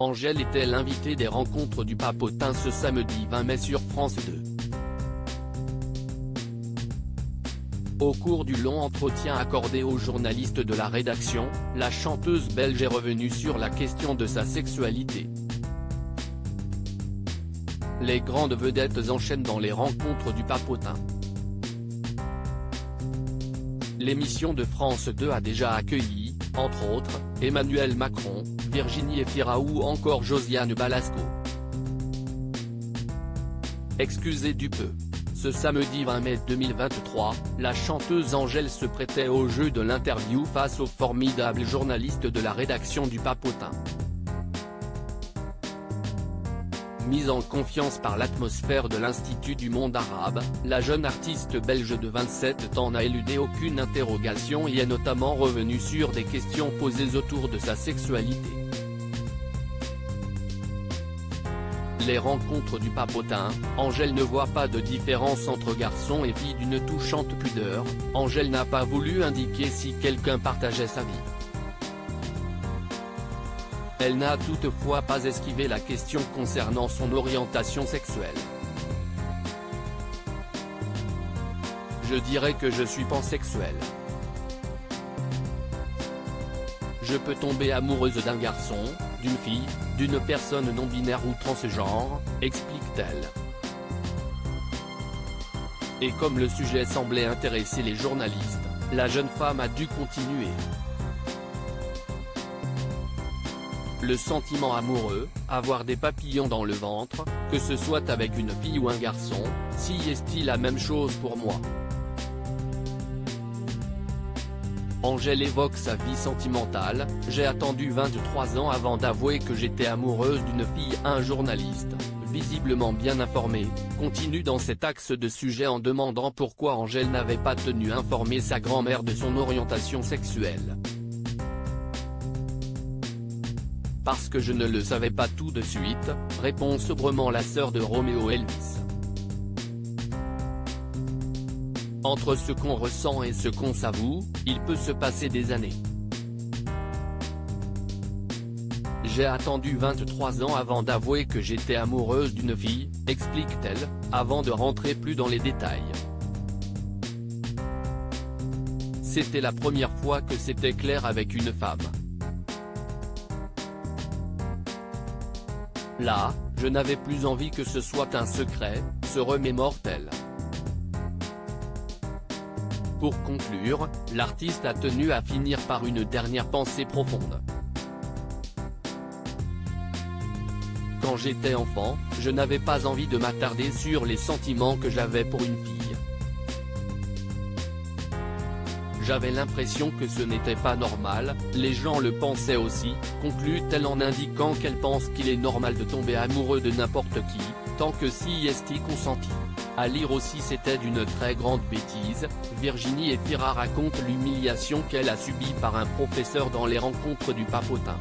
Angèle était l'invitée des rencontres du Papotin ce samedi 20 mai sur France 2. Au cours du long entretien accordé aux journalistes de la rédaction, la chanteuse belge est revenue sur la question de sa sexualité. Les grandes vedettes enchaînent dans les rencontres du Papotin. L'émission de France 2 a déjà accueilli, entre autres, Emmanuel Macron, Virginie Efira ou encore Josiane Balasco. Excusez du peu. Ce samedi 20 mai 2023, la chanteuse Angèle se prêtait au jeu de l'interview face aux formidables journalistes de la rédaction du Papotin. Mise en confiance par l'atmosphère de l'Institut du monde arabe, la jeune artiste belge de 27 ans n'a éludé aucune interrogation et est notamment revenue sur des questions posées autour de sa sexualité. Les rencontres du Papotin, Angèle ne voit pas de différence entre garçons et filles d'une touchante pudeur. Angèle n'a pas voulu indiquer si quelqu'un partageait sa vie. Elle n'a toutefois pas esquivé la question concernant son orientation sexuelle. Je dirais que je suis pansexuelle. Je peux tomber amoureuse d'un garçon, d'une fille, d'une personne non-binaire ou transgenre, explique-t-elle. Et comme le sujet semblait intéresser les journalistes, la jeune femme a dû continuer. Le sentiment amoureux, avoir des papillons dans le ventre, que ce soit avec une fille ou un garçon, si est-il la même chose pour moi. Angèle évoque sa vie sentimentale. J'ai attendu 23 ans avant d'avouer que j'étais amoureuse d'une fille. Un journaliste, visiblement bien informé, continue dans cet axe de sujet en demandant pourquoi Angèle n'avait pas tenu informer sa grand-mère de son orientation sexuelle. Parce que je ne le savais pas tout de suite, répond sobrement la sœur de Roméo Elvis. Entre ce qu'on ressent et ce qu'on s'avoue, il peut se passer des années. J'ai attendu 23 ans avant d'avouer que j'étais amoureuse d'une fille, explique-t-elle, avant de rentrer plus dans les détails. C'était la première fois que c'était clair avec une femme. Là, je n'avais plus envie que ce soit un secret, se remémore-t-elle. Pour conclure, l'artiste a tenu à finir par une dernière pensée profonde. Quand j'étais enfant, je n'avais pas envie de m'attarder sur les sentiments que j'avais pour une fille. J'avais l'impression que ce n'était pas normal, les gens le pensaient aussi, conclut-elle en indiquant qu'elle pense qu'il est normal de tomber amoureux de n'importe qui, tant que si est consenti. À lire aussi c'était d'une très grande bêtise. Virginie Efira raconte l'humiliation qu'elle a subie par un professeur dans les rencontres du Papotin.